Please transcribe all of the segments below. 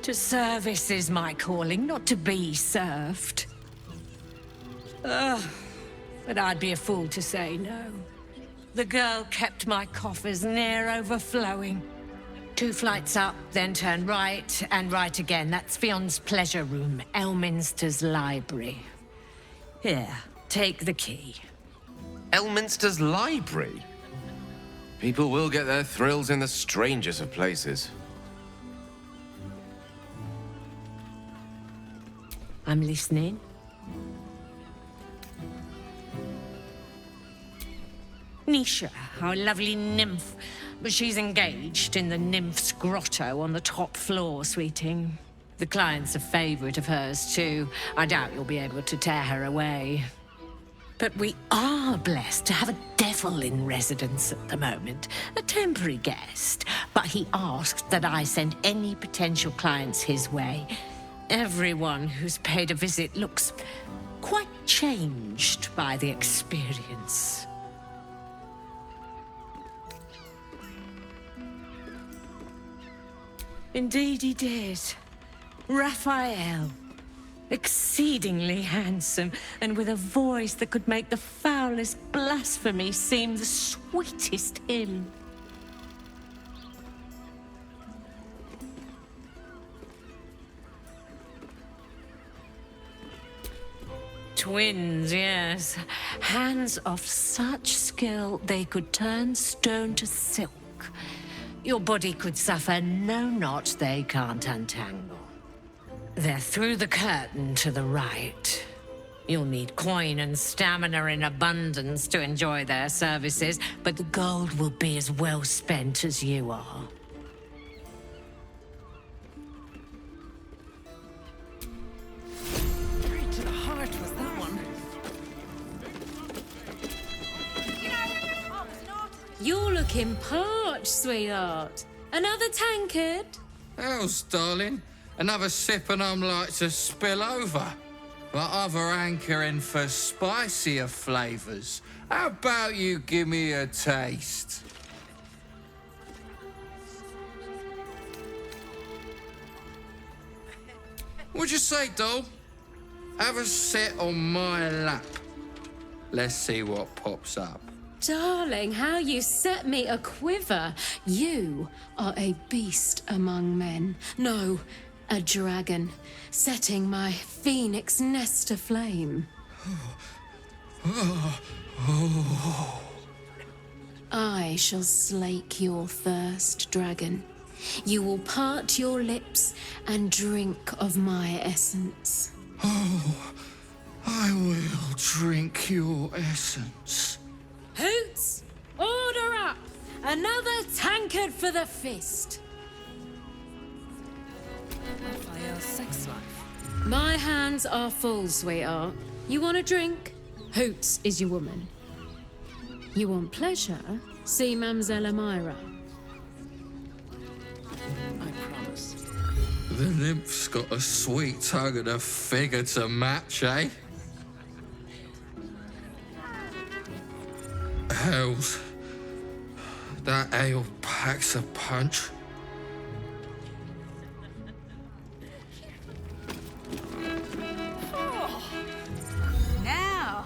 To service is my calling, not to be served. But I'd be a fool to say no. The girl kept my coffers near overflowing. 2 flights up, then turn right, and right again. That's Fion's pleasure room, Elminster's library. Here, take the key. Elminster's library? People will get their thrills in the strangest of places. I'm listening. Nisha, our lovely nymph. But she's engaged in the nymph's grotto on the top floor, sweeting. The client's a favorite of hers, too. I doubt you'll be able to tear her away. But we are blessed to have a devil in residence at the moment. A temporary guest. But he asked that I send any potential clients his way. Everyone who's paid a visit looks quite changed by the experience. Indeed he did. Raphael. Exceedingly handsome, and with a voice that could make the foulest blasphemy seem the sweetest hymn. Twins, yes. Hands of such skill they could turn stone to silk. Your body could suffer no knot they can't untangle. They're through the curtain to the right. You'll need coin and stamina in abundance to enjoy their services, but the gold will be as well spent as you are. Straight to the heart was that one. You're looking parched, sweetheart. Another tankard? How's, darling? Another sip and I'm like to spill over. But other hankering for spicier flavours. How about you give me a taste? What'd you say, doll? Have a sit on my lap. Let's see what pops up. Darling, how you set me a quiver. You are a beast among men. No, a dragon, setting my phoenix nest aflame. I shall slake your thirst, dragon. You will part your lips and drink of my essence. Oh, I will drink your essence. Hoots, order up! Another tankard for the fist. Raphael's sex life. My hands are full, sweetheart. You want a drink? Hoots is your woman. You want pleasure? See Mamselle Amira. I promise. The nymph's got a sweet tongue and a figure to match, eh? Hells. That ale packs a punch. Now,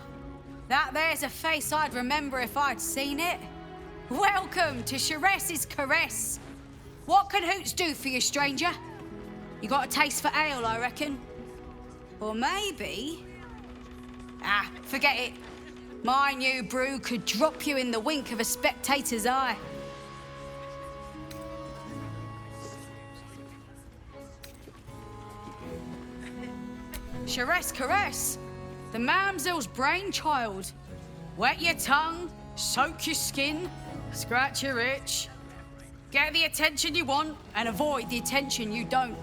that there's a face I'd remember if I'd seen it. Welcome to Sharess's Caress. What can Hoots do for you, stranger? You got a taste for ale, I reckon? Or maybe... forget it. My new brew could drop you in the wink of a spectator's eye. Sharess Caress, the mamsel's brainchild. Wet your tongue, soak your skin, scratch your itch. Get the attention you want and avoid the attention you don't.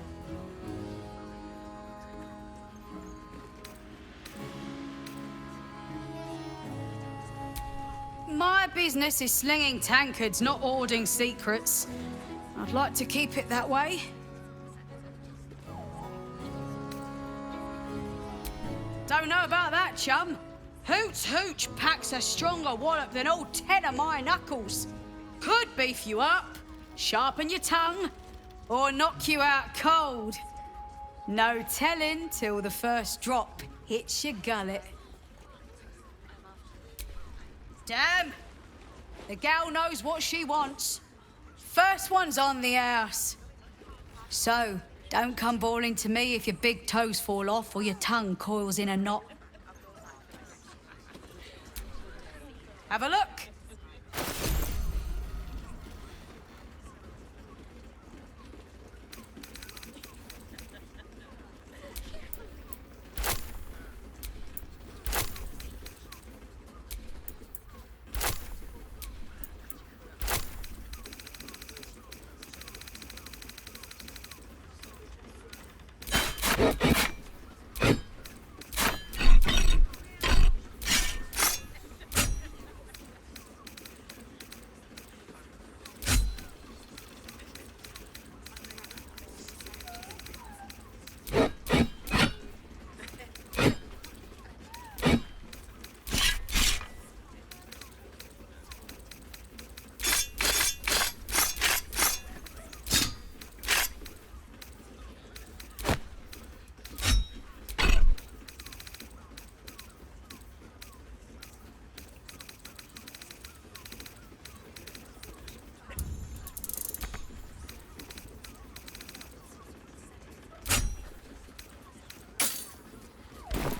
My business is slinging tankards, not hoarding secrets. I'd like to keep it that way. Don't know about that, chum. Hoots Hooch packs a stronger wallop than all 10 of my knuckles. Could beef you up, sharpen your tongue, Or knock you out cold. No telling till the first drop hits your gullet. Damn! The gal knows what she wants. First one's on the house. So, don't come bawling to me if your big toes fall off or your tongue coils in a knot. Have a look.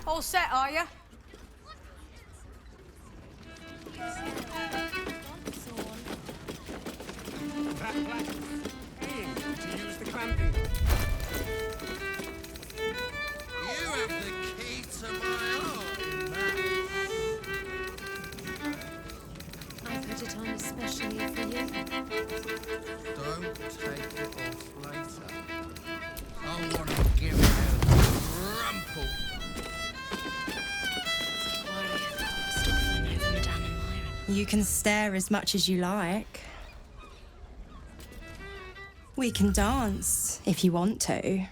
All set, are you? That black aim to use the clamping. You have the key to my heart in that. I put it on especially for you. Don't take it off later. I want to give it a rumple. You can stare as much as you like. We can dance if you want to.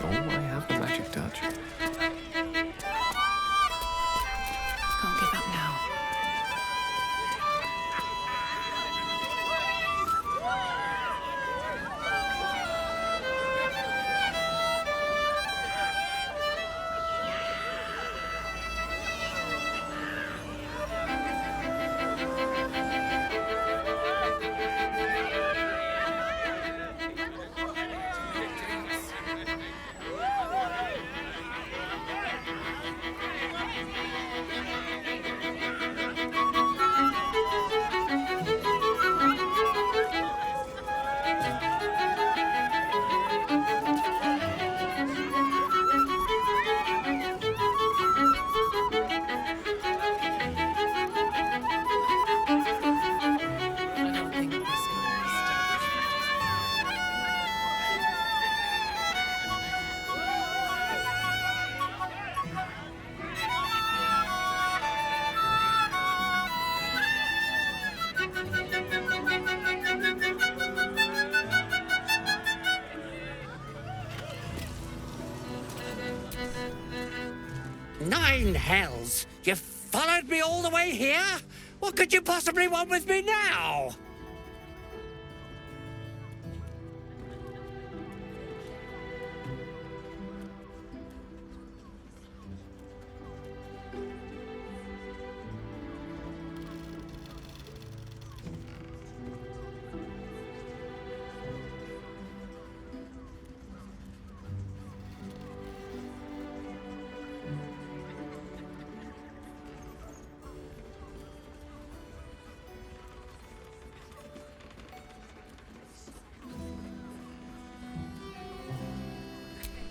Oh, I have the magic touch. Can't give up now. I don't think this kind of stuff. Nine hells! You followed me all the way here? What could you possibly want with me now?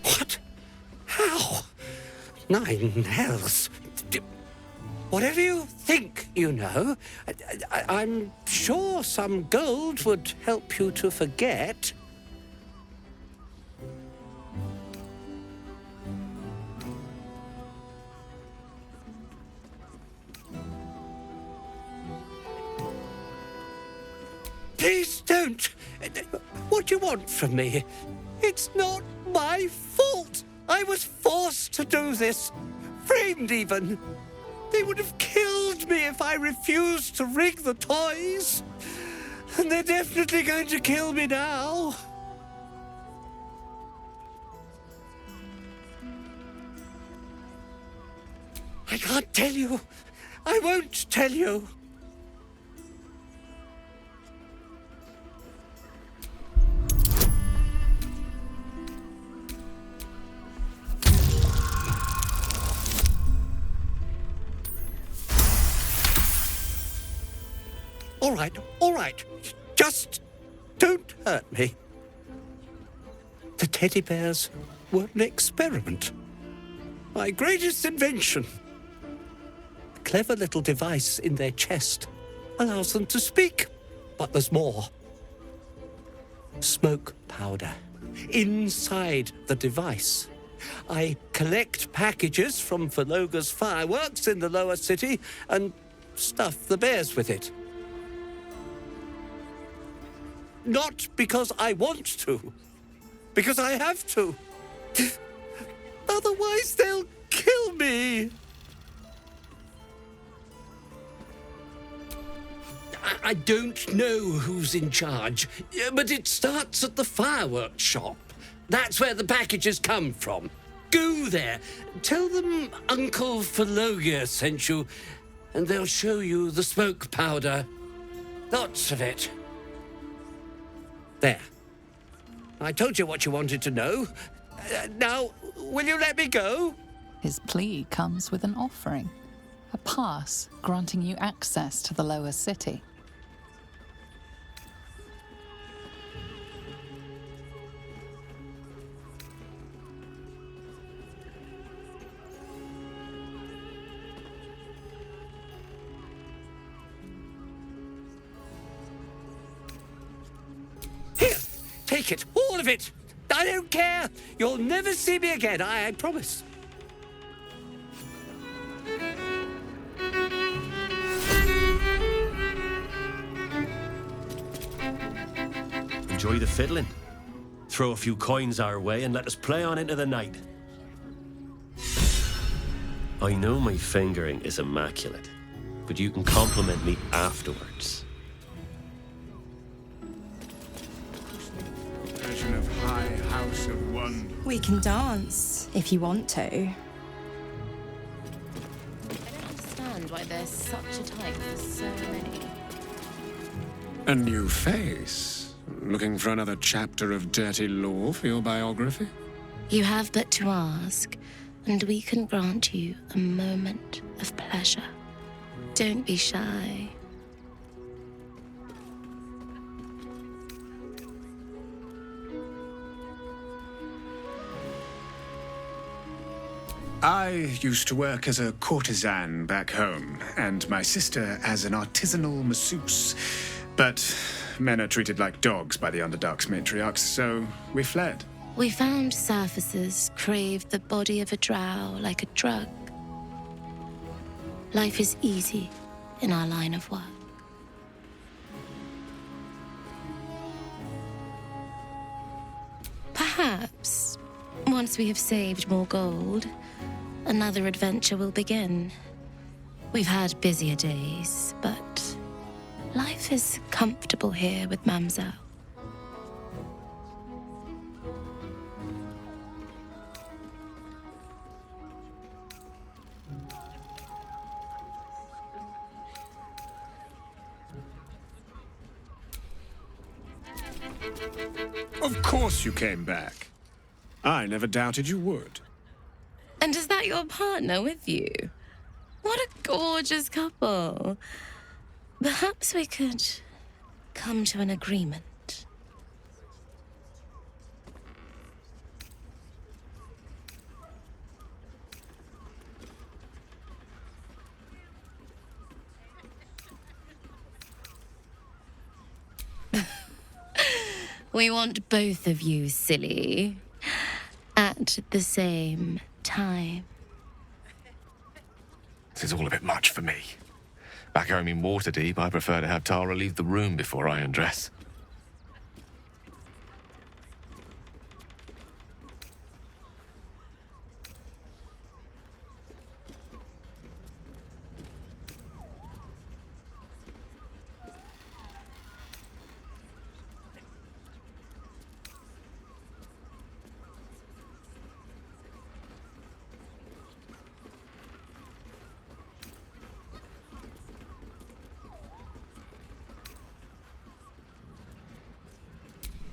What? How? Nine hells. Whatever you think you know, I'm sure some gold would help you to forget. you want from me? It's not my fault. I was forced to do this. Framed even. They would have killed me if I refused to rig the toys. And they're definitely going to kill me now. I can't tell you. I won't tell you. All right. Just don't hurt me. The teddy bears were an experiment. My greatest invention. A clever little device in their chest allows them to speak. But there's more. Smoke powder inside the device. I collect packages from Verloga's fireworks in the lower city and stuff the bears with it. Not because I want to, because I have to. Otherwise, they'll kill me. I don't know who's in charge, but it starts at the fireworks shop. That's where the packages come from. Go there, tell them Uncle Verloga sent you, and they'll show you the smoke powder. Lots of it. There. I told you what you wanted to know. Now, will you let me go? His plea comes with an offering, a pass granting you access to the lower city. Here, take it, all of it. I don't care. You'll never see me again, I promise. Enjoy the fiddling. Throw a few coins our way and let us play on into the night. I know my fingering is immaculate, but you can compliment me afterwards. Of High House of Wonder. We can dance if you want to. I don't understand why there's such a type for so many. A new face? Looking for another chapter of dirty law for your biography? You have but to ask, and we can grant you a moment of pleasure. Don't be shy. I used to work as a courtesan back home, and my sister as an artisanal masseuse. But men are treated like dogs by the Underdark's matriarchs, so we fled. We found surfacers craved the body of a drow like a drug. Life is easy in our line of work. Perhaps, once we have saved more gold, another adventure will begin. We've had busier days, but life is comfortable here with Mamselle. Of course you came back. I never doubted you would. And is that your partner with you? What a gorgeous couple. Perhaps we could come to an agreement. We want both of you, silly, at the same time. This is all a bit much for me. Back home in Waterdeep, I prefer to have Tara leave the room before I undress.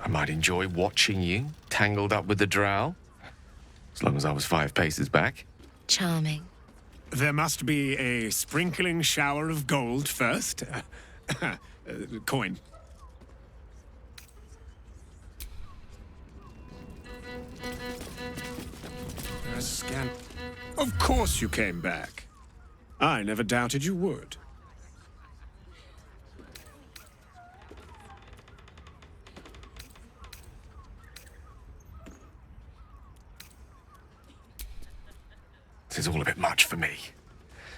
I might enjoy watching you tangled up with the drow, as long as I was 5 paces back. Charming. There must be a sprinkling shower of gold first. Coin. A scan. Of course you came back. I never doubted you would. This is all a bit much for me.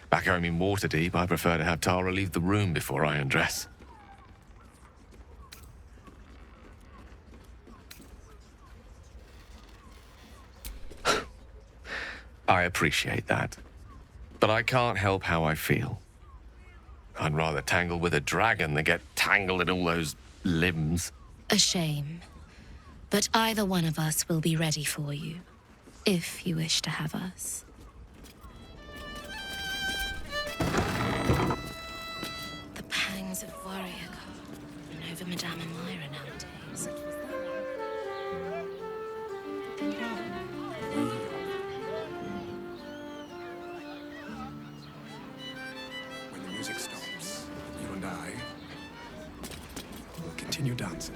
Back home in Waterdeep, I prefer to have Tara leave the room before I undress. I appreciate that. But I can't help how I feel. I'd rather tangle with a dragon than get tangled in all those limbs. A shame. But either one of us will be ready for you, if you wish to have us. The pangs of warrior and over Madame and Myra nowadays. When the music stops, you and I will continue dancing.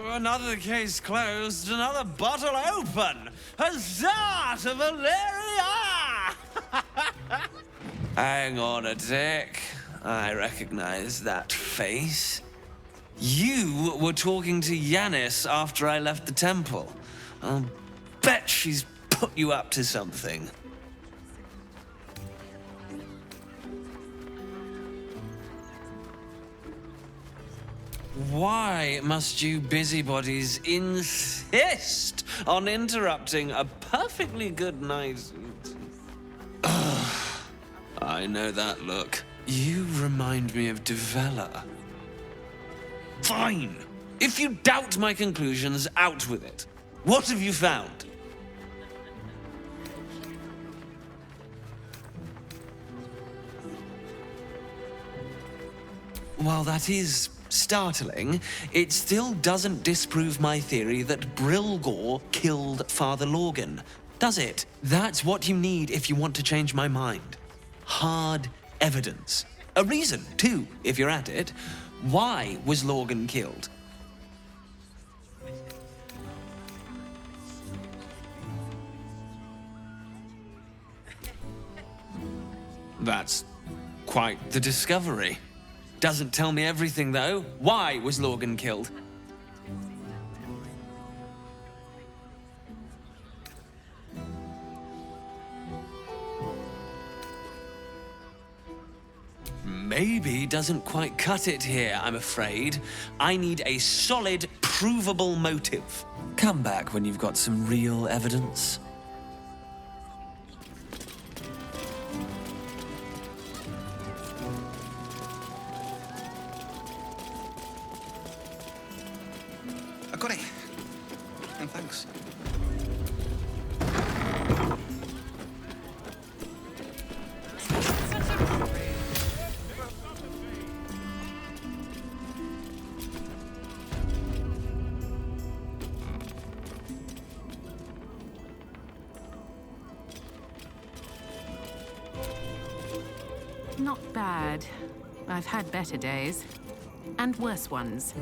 Another case closed, another bottle open. Huzzah to Valeria! Hang on a tick. I recognize that face. You were talking to Yanis after I left the temple. I'll bet she's put you up to something. Why must you busybodies insist on interrupting a perfectly good night? I know that look. You remind me of Devella. Fine. If you doubt my conclusions, out with it. What have you found? While that is startling, it still doesn't disprove my theory that Brilgor killed Father Lorgan, does it? That's what you need if you want to change my mind. Hard evidence. A reason, too, if you're at it. Why was Lorgan killed? That's quite the discovery. Doesn't tell me everything, though. Why was Lorgan killed? Maybe doesn't quite cut it here, I'm afraid. I need a solid, provable motive. Come back when you've got some real evidence. I got it. And thanks. Not bad. I've had better days. And worse ones.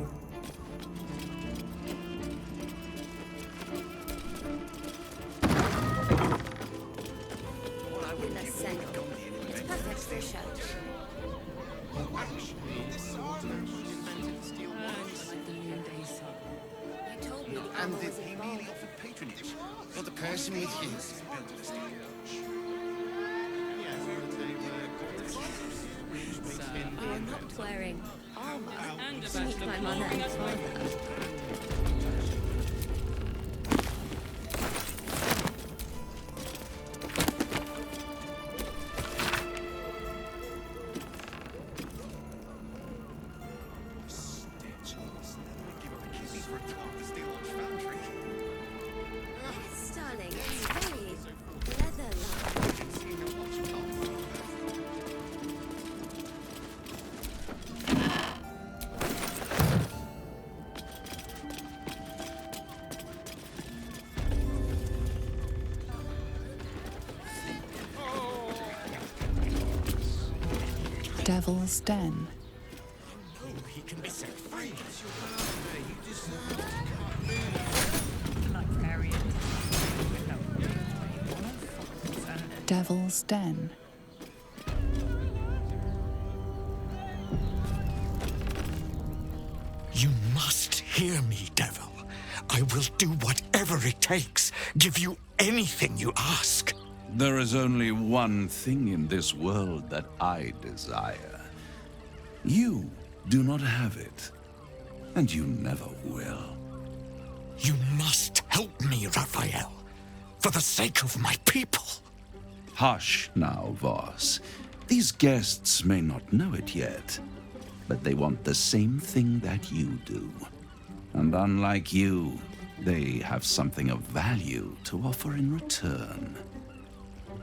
And did he merely offer patronage? Or the person with you? I'm not wearing armor to meet my mother and father. Darling, it's very leather-like. Devil's Den. He can be set free. Devil's Den. You must hear me, devil. I will do whatever it takes, give you anything you ask. There is only one thing in this world that I desire. You do not have it, and you never will. You must help me, Raphael, for the sake of my people. Hush now, Voss. These guests may not know it yet, but they want the same thing that you do. And unlike you, they have something of value to offer in return.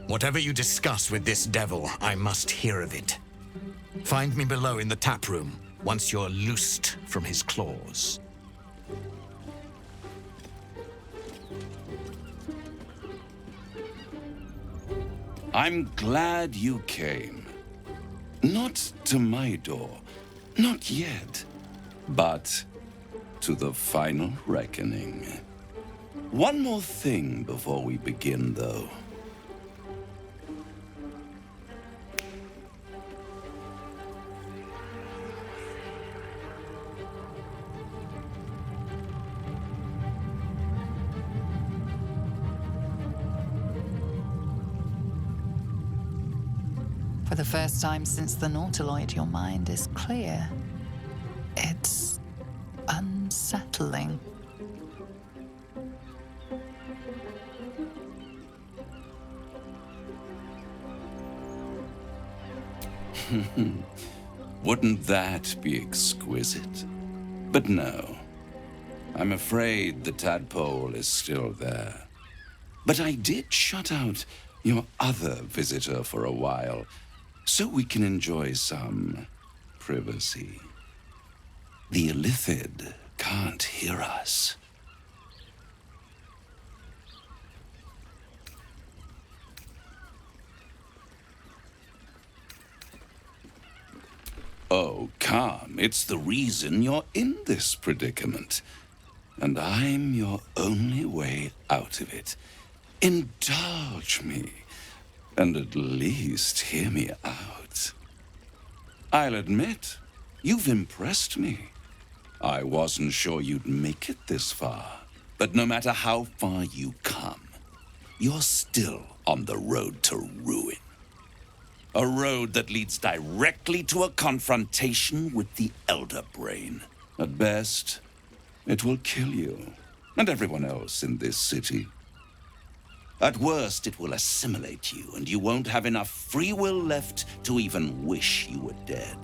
Whatever you discuss with this devil, I must hear of it. Find me below in the tap room once you're loosed from his claws. I'm glad you came. Not to my door, not yet, but to the final reckoning. One more thing before we begin, though. For the first time since the Nautiloid, your mind is clear. It's unsettling. Wouldn't that be exquisite? But no. I'm afraid the tadpole is still there. But I did shut out your other visitor for a while, so we can enjoy some privacy. The Illithid can't hear us. Oh, come. It's the reason you're in this predicament. And I'm your only way out of it. Indulge me, and at least hear me out. I'll admit, you've impressed me. I wasn't sure you'd make it this far. But no matter how far you come, you're still on the road to ruin. A road that leads directly to a confrontation with the Elder Brain. At best, it will kill you and everyone else in this city. At worst, it will assimilate you, and you won't have enough free will left to even wish you were dead.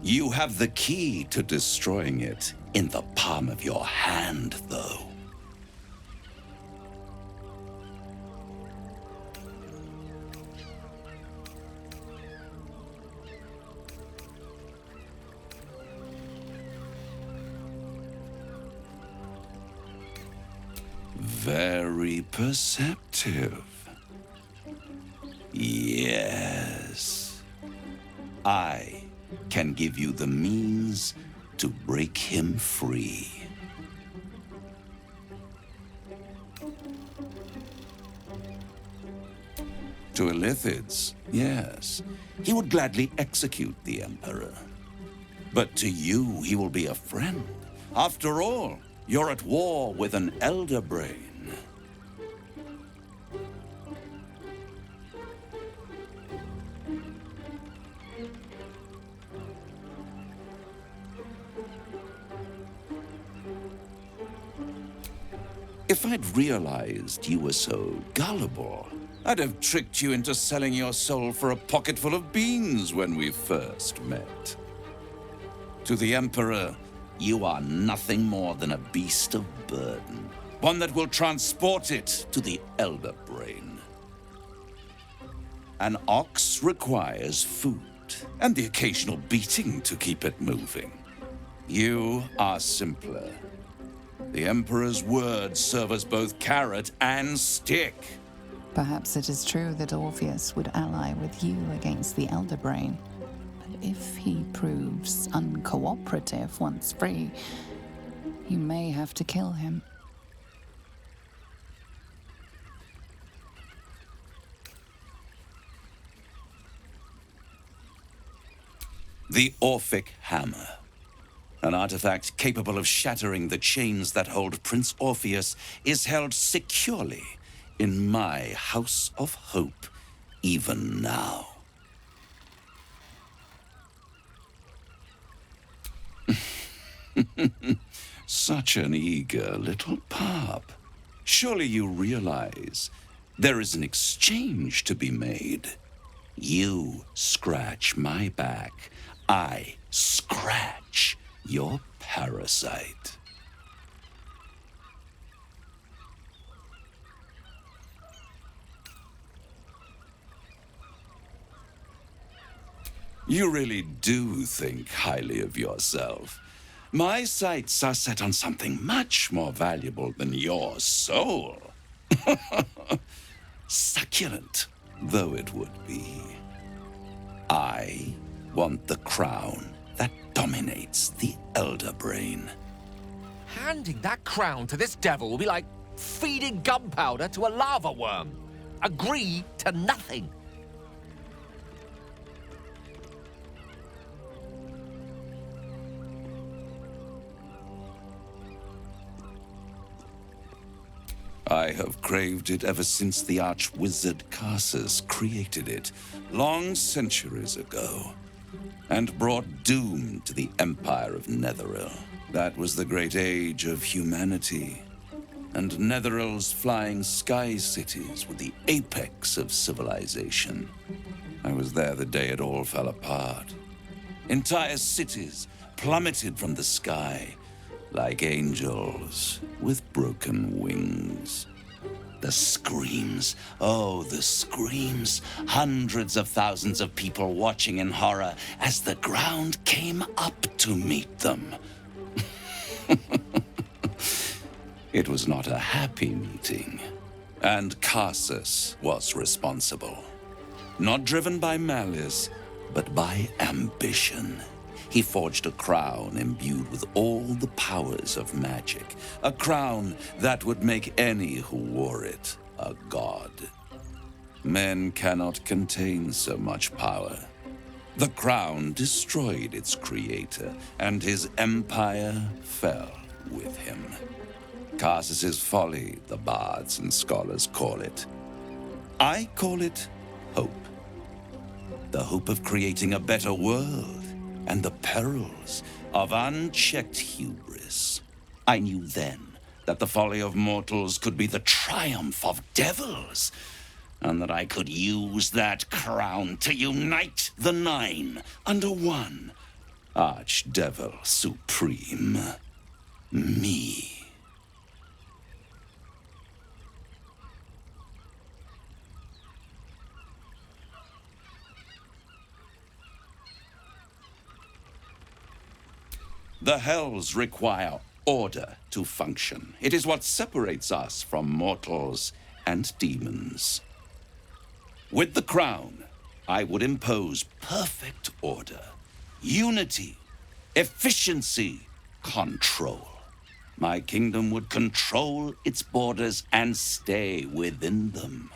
You have the key to destroying it in the palm of your hand, though. Very perceptive. Yes. I can give you the means to break him free. To Illithids, yes. He would gladly execute the Emperor. But to you, he will be a friend. After all, You're at war with an elder brain. If I'd realized you were so gullible, I'd have tricked you into selling your soul for a pocketful of beans when we first met. To the Emperor, you are nothing more than a beast of burden, one that will transport it to the Elder Brain. An ox requires food, and the occasional beating to keep it moving. You are simpler. The Emperor's words serve as both carrot and stick. Perhaps it is true that Orpheus would ally with you against the Elder Brain. But if he proves uncooperative once free, you may have to kill him. The Orphic Hammer. An artifact capable of shattering the chains that hold Prince Orpheus is held securely in my House of Hope, even now. Such an eager little pup. Surely you realize there is an exchange to be made. You scratch my back, I scratch your parasite. You really do think highly of yourself. My sights are set on something much more valuable than your soul. Succulent though it would be. I want the crown that dominates the Elder Brain. Handing that crown to this devil will be like feeding gunpowder to a lava worm. Agree to nothing. I have craved it ever since the arch-wizard Carsus created it, long centuries ago, and brought doom to the Empire of Netheril. That was the great age of humanity, and Netheril's flying sky cities were the apex of civilization. I was there the day it all fell apart. Entire cities plummeted from the sky, like angels with broken wings. The screams, oh, the screams. Hundreds of thousands of people watching in horror as the ground came up to meet them. It was not a happy meeting, and Carsus was responsible. Not driven by malice, but by ambition. He forged a crown imbued with all the powers of magic. A crown that would make any who wore it a god. Men cannot contain so much power. The crown destroyed its creator, and his empire fell with him. Carsus's folly, the bards and scholars call it. I call it hope. The hope of creating a better world, and the perils of unchecked hubris. I knew then that the folly of mortals could be the triumph of devils, and that I could use that crown to unite the Nine under one Archdevil Supreme. Me. The Hells require order to function. It is what separates us from mortals and demons. With the crown, I would impose perfect order, unity, efficiency, control. My kingdom would control its borders and stay within them.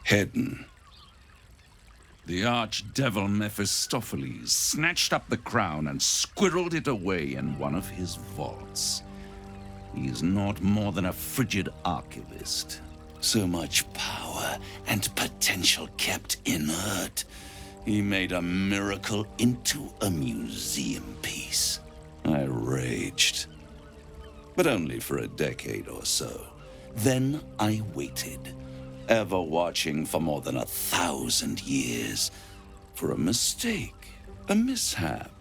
Hidden. The archdevil Mephistopheles snatched up the crown and squirreled it away in one of his vaults. He is not more than a frigid archivist. So much power and potential kept inert. He made a miracle into a museum piece. I raged. But only for a decade or so. Then I waited, ever watching for more than 1,000 years, for a mistake, a mishap,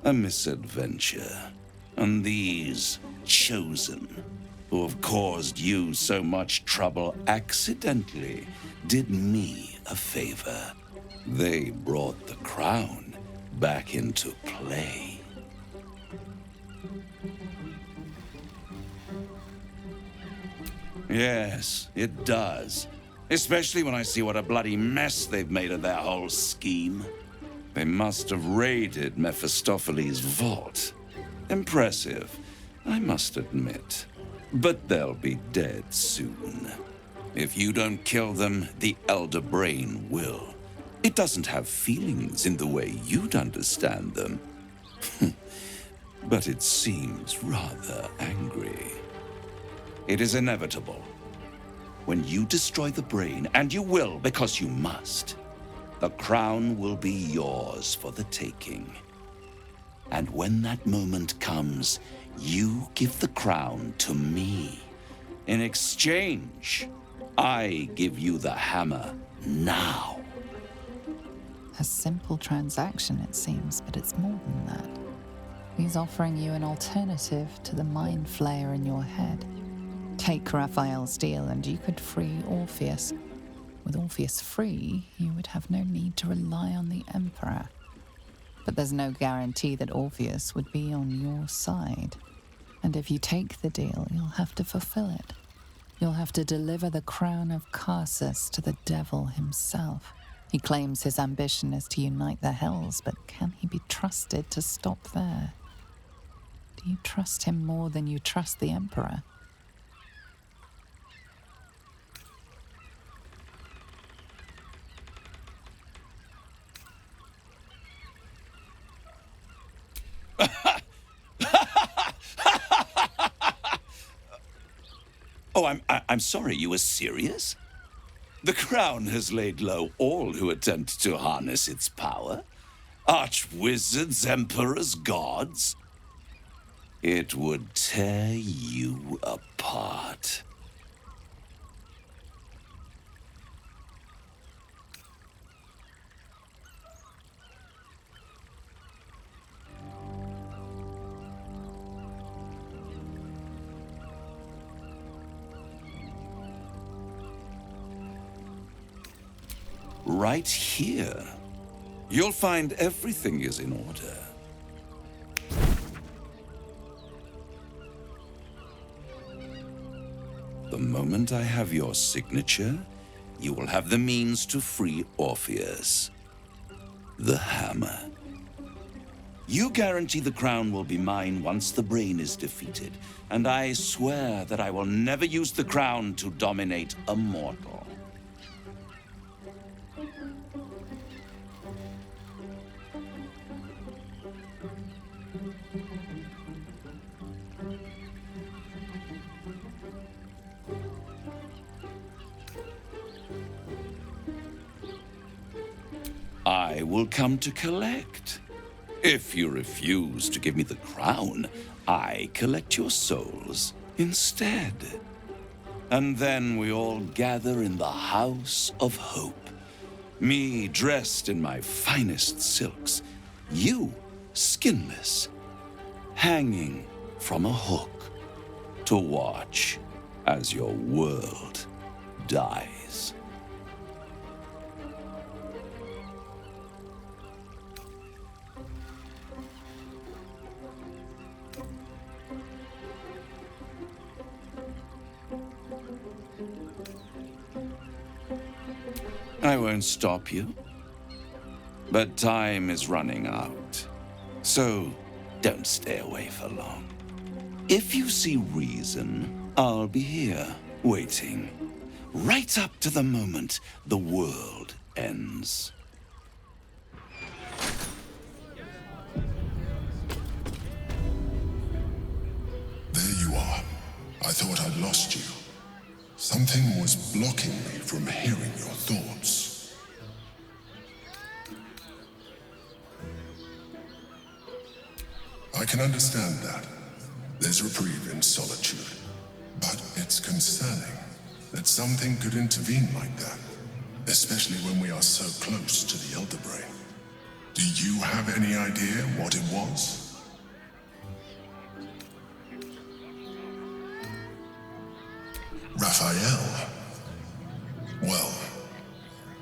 a misadventure. And these chosen, who have caused you so much trouble accidentally, did me a favor. They brought the crown back into play. Yes, it does. Especially when I see what a bloody mess they've made of their whole scheme. They must have raided Mephistopheles' vault. Impressive, I must admit. But they'll be dead soon. If you don't kill them, the Elder Brain will. It doesn't have feelings in the way you'd understand them. But it seems rather angry. It is inevitable. When you destroy the brain, and you will because you must, the crown will be yours for the taking. And when that moment comes, you give the crown to me. In exchange, I give you the hammer now. A simple transaction, it seems, but it's more than that. He's offering you an alternative to the mind flayer in your head. Take Raphael's deal and you could free Orpheus. With Orpheus free, you would have no need to rely on the Emperor. But there's no guarantee that Orpheus would be on your side. And if you take the deal, you'll have to fulfill it. You'll have to deliver the crown of Carsus to the devil himself. He claims his ambition is to unite the Hells, but can he be trusted to stop there? Do you trust him more than you trust the Emperor? Oh, I'm sorry, you were serious? The crown has laid low all who attempt to harness its power. Archwizards, emperors, gods. It would tear you apart. Right here. You'll find everything is in order. The moment I have your signature, you will have the means to free Orpheus. The hammer. You guarantee the crown will be mine once the brain is defeated, and I swear that I will never use the crown to dominate a mortal. I will come to collect. If you refuse to give me the crown, I collect your souls instead. And then we all gather in the House of Hope. Me dressed in my finest silks, you skinless, hanging from a hook to watch as your world dies. I won't stop you. But time is running out. So don't stay away for long. If you see reason, I'll be here, waiting. Right up to the moment the world ends. lost you. Something was blocking me from hearing your thoughts. I can understand that. There's reprieve in solitude. But it's concerning that something could intervene like that, especially when we are so close to the Elder Brain. Do you have any idea what it was? Raphael. Well,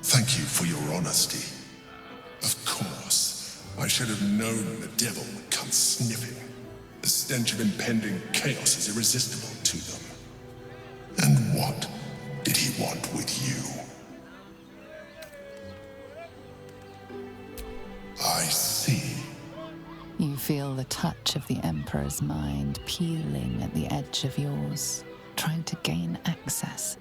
thank you for your honesty. Of course, I should have known the devil would come sniffing. The stench of impending chaos is irresistible to them. And what did he want with you? I see. You feel the touch of the Emperor's mind peeling at the edge of yours, trying to gain access.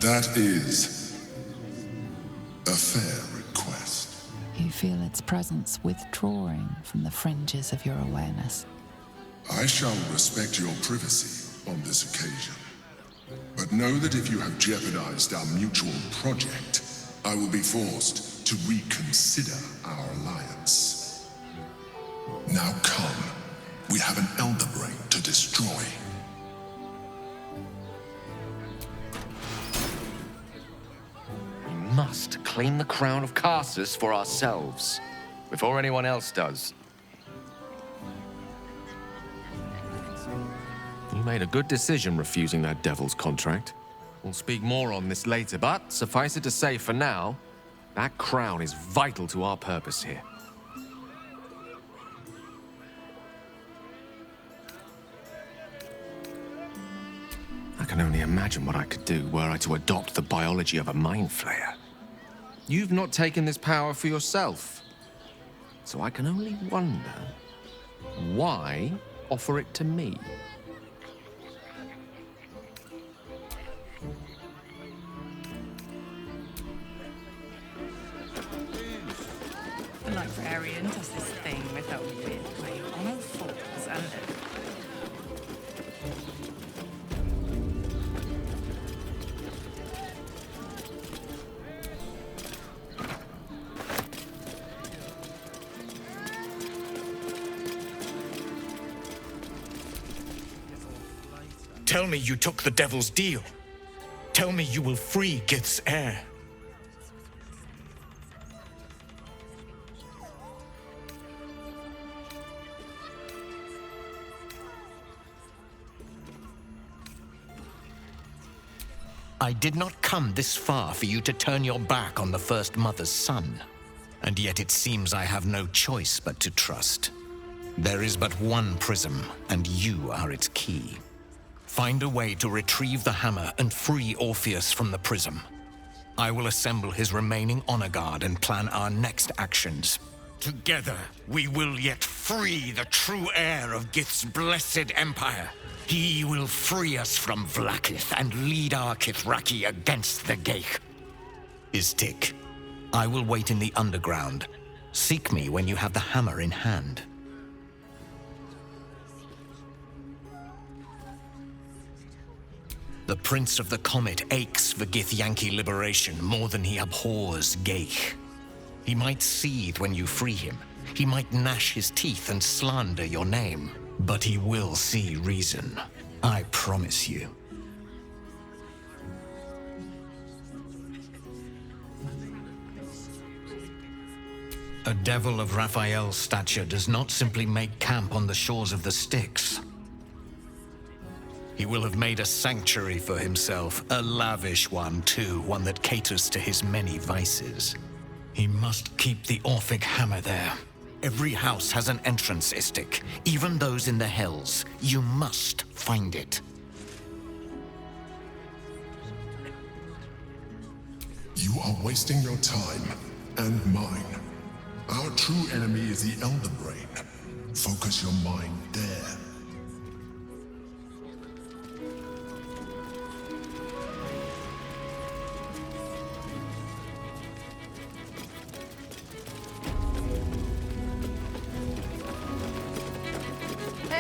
That is a fair request. You feel its presence withdrawing from the fringes of your awareness. I shall respect your privacy on this occasion. But know that if you have jeopardized our mutual project, I will be forced to reconsider our alliance. Now come. We have an Elder Brain to destroy. We must claim the crown of Carsus for ourselves, before anyone else does. You made a good decision refusing that devil's contract. We'll speak more on this later, but suffice it to say for now, that crown is vital to our purpose here. I can only imagine what I could do were I to adopt the biology of a mind flayer. You've not taken this power for yourself, so I can only wonder, why offer it to me? The librarian does this thing with a weird play on all fours and Tell me you took the devil's deal. Tell me you will free Gith's heir. I did not come this far for you to turn your back on the First Mother's son. And yet it seems I have no choice but to trust. There is but one prism, and you are its key. Find a way to retrieve the hammer and free Orpheus from the prism. I will assemble his remaining honor guard and plan our next actions. Together, we will yet free the true heir of Gith's blessed empire. He will free us from Vlaakith and lead our Kithraki against the Geich. Istik, I will wait in the underground. Seek me when you have the hammer in hand. The Prince of the Comet aches for Githyanki liberation more than he abhors Geich. He might seethe when you free him. He might gnash his teeth and slander your name. But he will see reason. I promise you. A devil of Raphael's stature does not simply make camp on the shores of the Styx. He will have made a sanctuary for himself, a lavish one too, one that caters to his many vices. He must keep the Orphic hammer there. Every house has an entrance, Istik, even those in the Hells. You must find it. You are wasting your time, and mine. Our true enemy is the Elder Brain. Focus your mind there.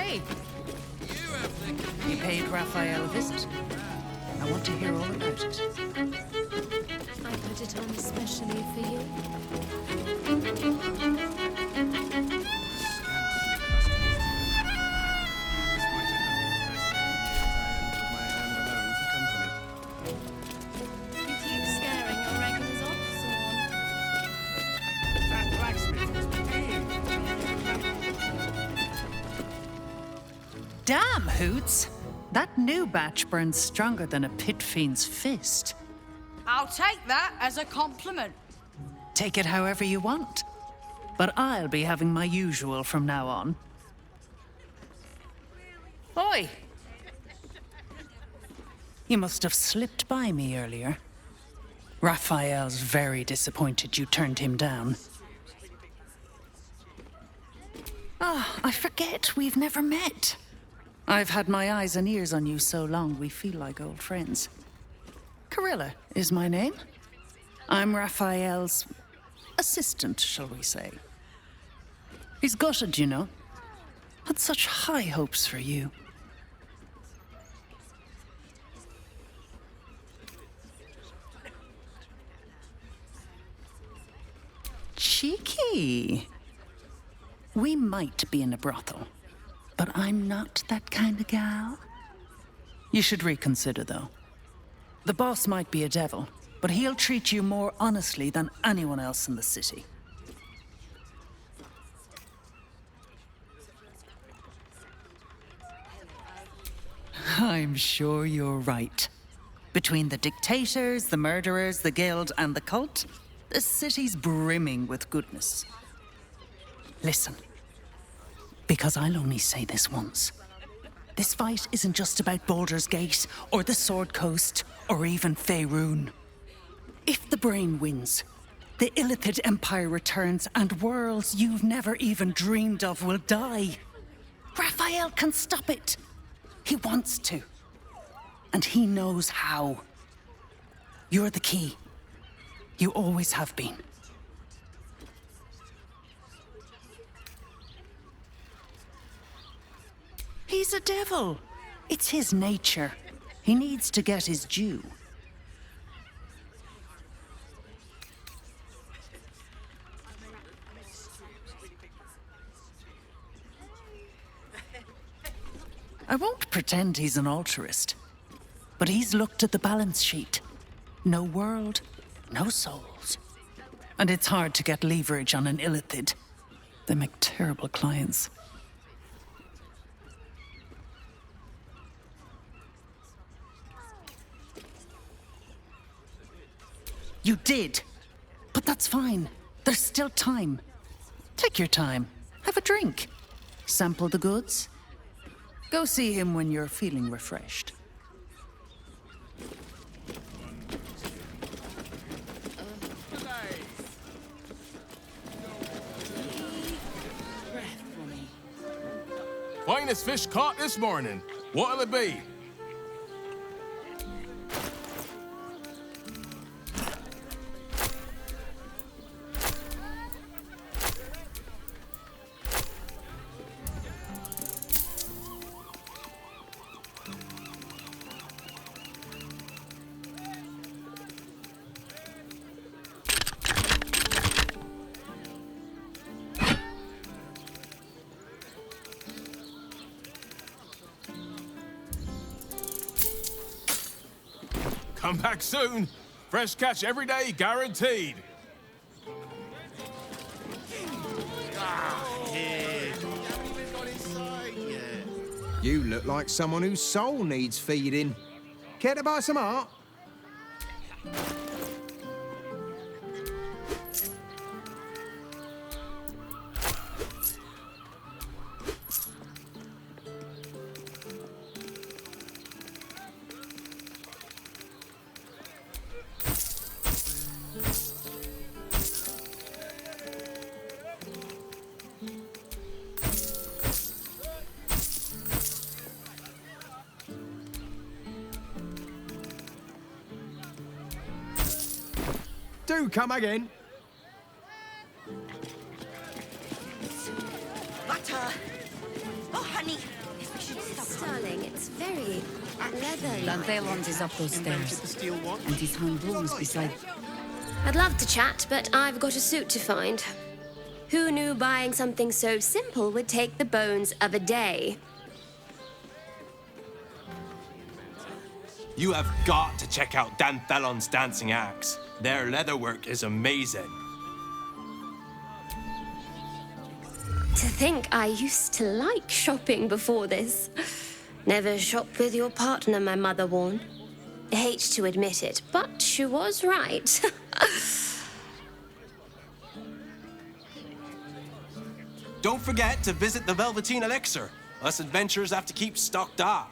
Hey! You paid Raphael a visit. I want to hear all about it. I put it on especially for you. You keep scaring your regulars off, Swan. That blacksmith was Damn, Hoots! That new batch burns stronger than a pit fiend's fist. I'll take that as a compliment. Take it however you want. But I'll be having my usual from now on. Oi! You must have slipped by me earlier. Raphael's very disappointed you turned him down. Ah, I forget we've never met. I've had my eyes and ears on you so long we feel like old friends. Carilla is my name. I'm Raphael's assistant, shall we say. He's gutted, you know. Had such high hopes for you. Cheeky. We might be in a brothel, but I'm not that kind of gal. You should reconsider, though. The boss might be a devil, but he'll treat you more honestly than anyone else in the city. I'm sure you're right. Between the dictators, the murderers, the guild, and the cult, the city's brimming with goodness. Listen, because I'll only say this once. This fight isn't just about Baldur's Gate, or the Sword Coast, or even Faerun. If the brain wins, the Illithid Empire returns, and worlds you've never even dreamed of will die. Raphael can stop it. He wants to. And he knows how. You're the key. You always have been. He's a devil. It's his nature. He needs to get his due. I won't pretend he's an altruist, but he's looked at the balance sheet. No world, no souls. And it's hard to get leverage on an Illithid. They make terrible clients. You did. But that's fine. There's still time. Take your time. Have a drink. Sample the goods. Go see him when you're feeling refreshed. Finest fish caught this morning. What'll it be? Come back soon. Fresh catch every day, guaranteed. You look like someone whose soul needs feeding. Care to buy some art? Do come again. Butter. Oh, honey. Darling, it's very leather. Lanthelons is up those stairs, and he's hung blooms beside. I'd love to chat, but I've got a suit to find. Who knew buying something so simple would take the bones of a day? You have got to check out Danthelon's dancing acts. Their leatherwork is amazing. To think I used to like shopping before this. Never shop with your partner, my mother warned. Hate to admit it, but she was right. Don't forget to visit the Velveteen Elixir. Us adventurers have to keep stocked up.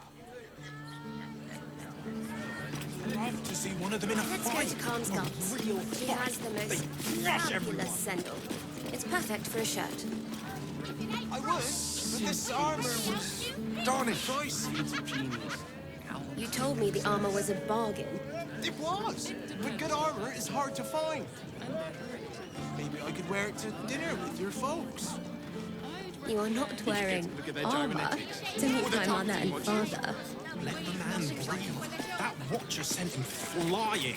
I'd love to see one of them in a Let's go to Karmsdorf. He has the most fabulous sandal. It's perfect for a shirt. I would, but this armor was darn pricey. You told me the armor was a bargain. It was, but good armor is hard to find. Maybe I could wear it to dinner with your folks. You are not wearing armor to meet my mother and father. Let the man breathe. That watcher sent him flying.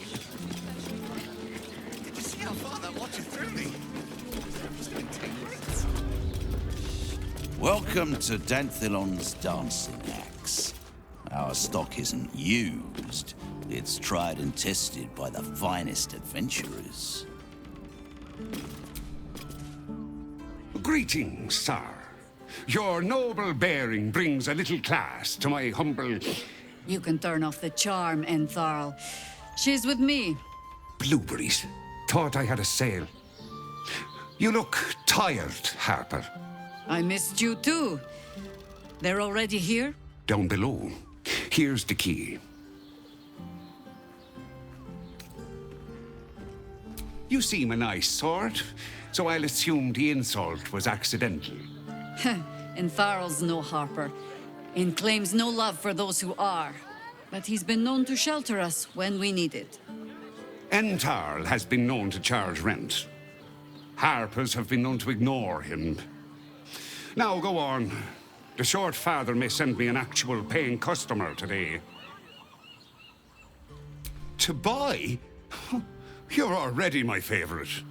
Did you see how far that watcher threw me? Welcome to Danthelon's dancing axe. Our stock isn't used. It's tried and tested by the finest adventurers. Greetings, sir. Your noble bearing brings a little class to my humble... You can turn off the charm, Entharl. She's with me. Blueberries. Thought I had a sale. You look tired, Harper. I missed you too. They're already here? Down below. Here's the key. You seem a nice sort, so I'll assume the insult was accidental. Entharl's no harper, and claims no love for those who are. But he's been known to shelter us when we need it. Entharl has been known to charge rent. Harpers have been known to ignore him. Now go on. The short father may send me an actual paying customer today. To buy? You're already my favorite.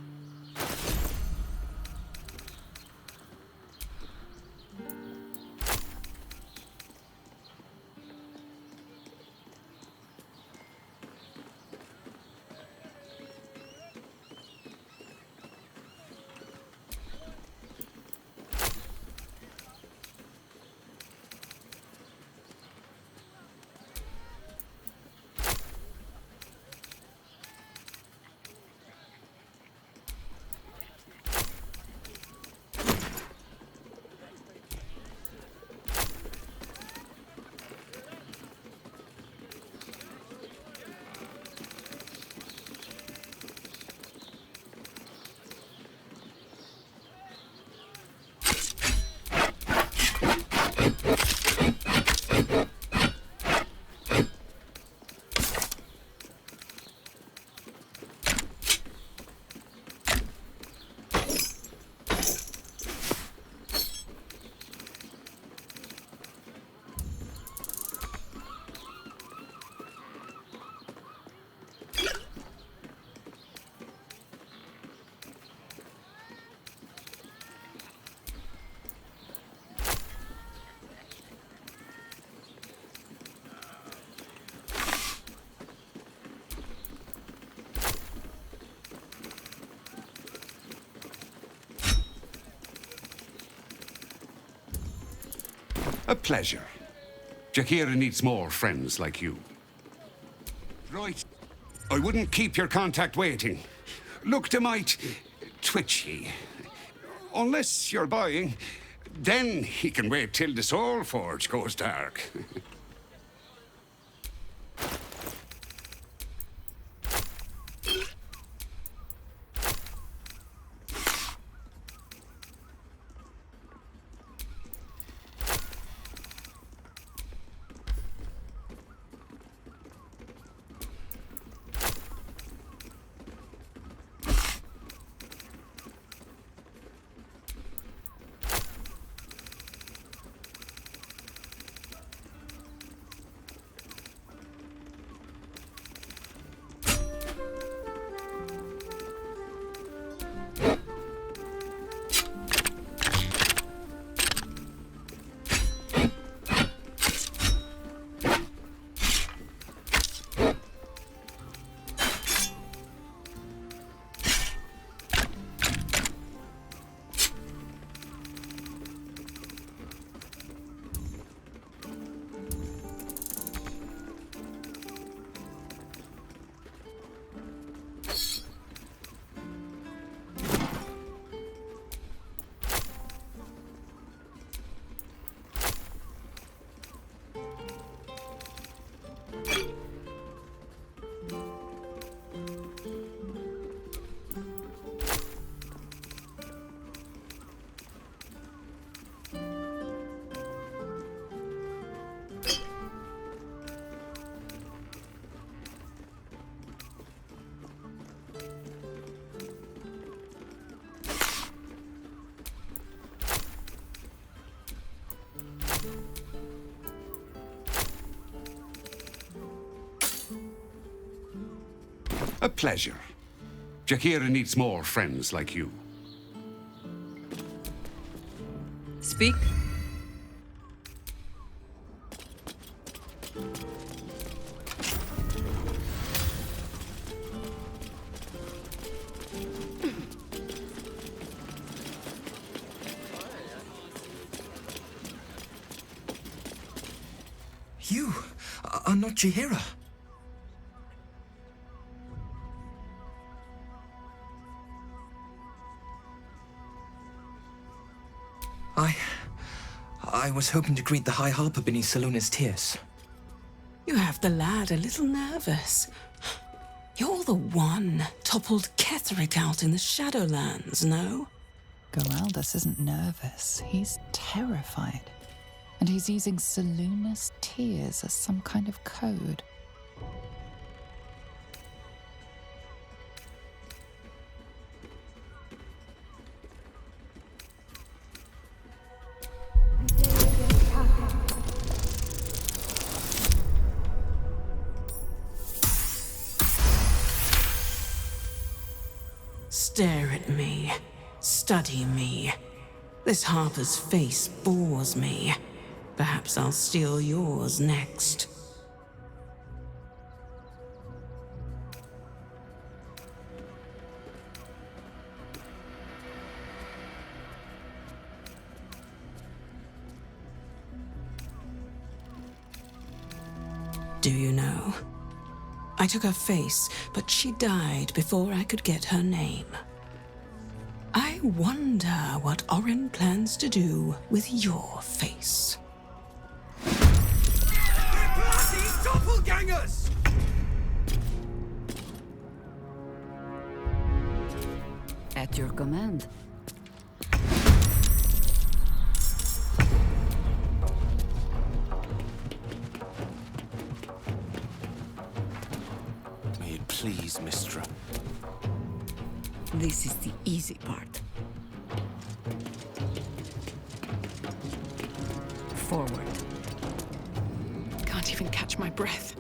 A pleasure. Jakira needs more friends like you. Right. I wouldn't keep your contact waiting. Looked a mite twitchy. Unless you're buying, then he can wait till the Soul Forge goes dark. A pleasure. Jakira needs more friends like you. Speak. You are not Chihira. I was hoping to greet the High Harper beneath Seluna's tears. You have the lad a little nervous. You're the one toppled Ketheric out in the Shadowlands, no? Geraldus isn't nervous. He's terrified. And he's using Seluna's tears as some kind of code. Stare at me. Study me. This Harper's face bores me. Perhaps I'll steal yours next. Do you know? I took her face, but she died before I could get her name. I wonder what Orin plans to do with your face. Bloody doppelgangers! At your command. May it please, Mistra. This is the easy part. Forward. Can't even catch my breath.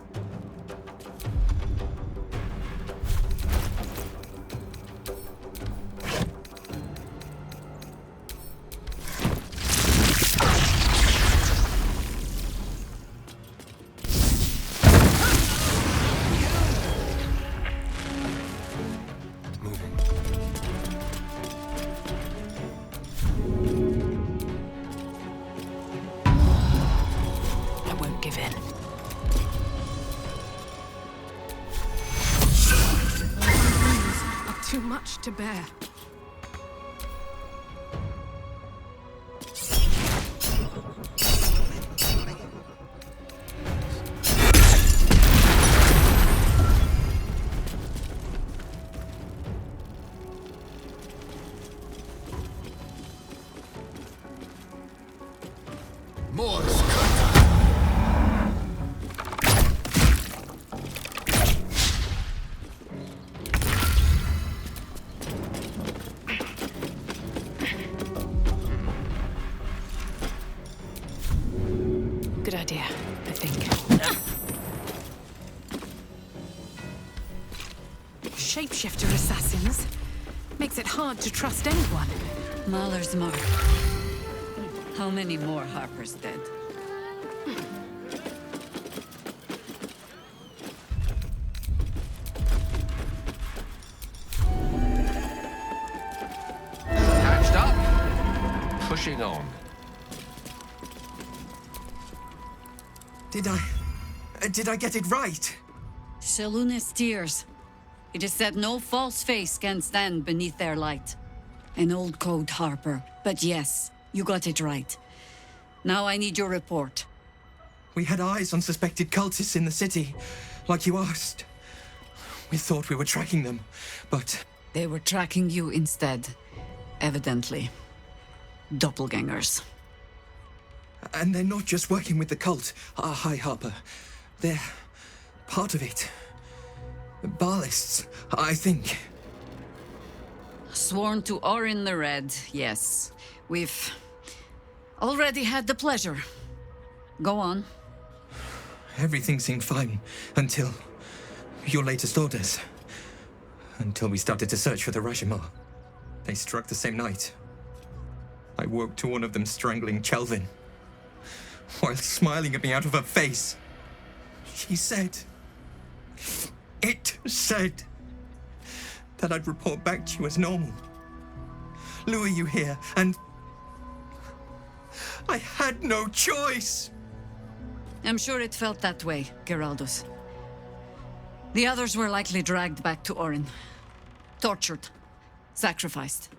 Too much to bear. Good idea, I think. Shapeshifter assassins. Makes it hard to trust anyone. Mahler's mark. How many more Harpers dead? Patched up. Pushing on. Did I get it right? Seluna's tears. It is said no false face can stand beneath their light. An old code, Harper. But yes, you got it right. Now I need your report. We had eyes on suspected cultists in the city, like you asked. We thought we were tracking them, but... They were tracking you instead, evidently. Doppelgangers. And they're not just working with the cult, High Harper. They're part of it. Ballists, I think. Sworn to Orin the Red, yes. We've already had the pleasure. Go on. Everything seemed fine until your latest orders. Until we started to search for the Rashomon. They struck the same night. I woke to one of them strangling Chelvin, while smiling at me out of her face. She said... It said... that I'd report back to you as normal. Lure you here, and... I had no choice! I'm sure it felt that way, Geraldus. The others were likely dragged back to Orin. Tortured. Sacrificed.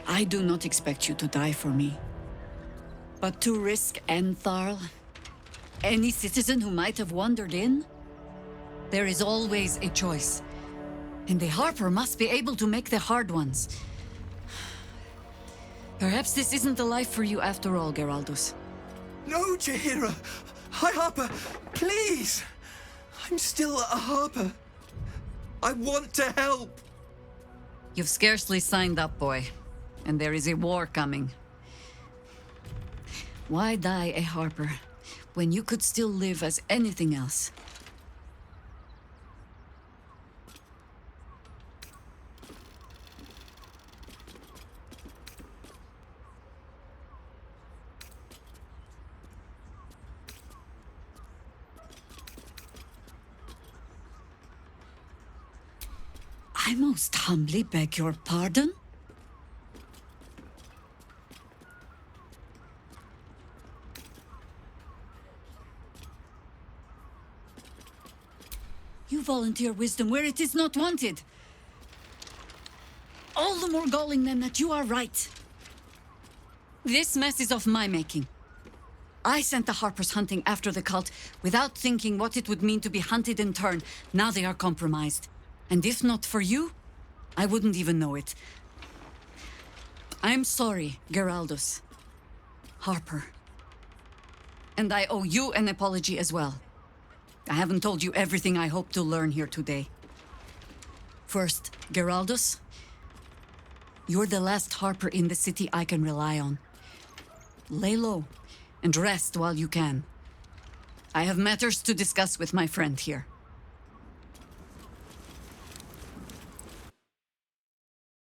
I do not expect you to die for me. But to risk Entharl, any citizen who might have wandered in, there is always a choice. And the Harper must be able to make the hard ones. Perhaps this isn't the life for you after all, Geraldus. No, Jaheira! High Harper, please! I'm still a Harper. I want to help! You've scarcely signed up, boy. And there is a war coming. Why die a Harper when you could still live as anything else? I most humbly beg your pardon? You volunteer wisdom where it is not wanted. All the more galling then that you are right. This mess is of my making. I sent the Harpers hunting after the cult without thinking what it would mean to be hunted in turn. Now they are compromised. And if not for you, I wouldn't even know it. I'm sorry, Geraldus. Harper. And I owe you an apology as well. I haven't told you everything I hope to learn here today. First, Geraldus, you're the last Harper in the city I can rely on. Lay low and rest while you can. I have matters to discuss with my friend here.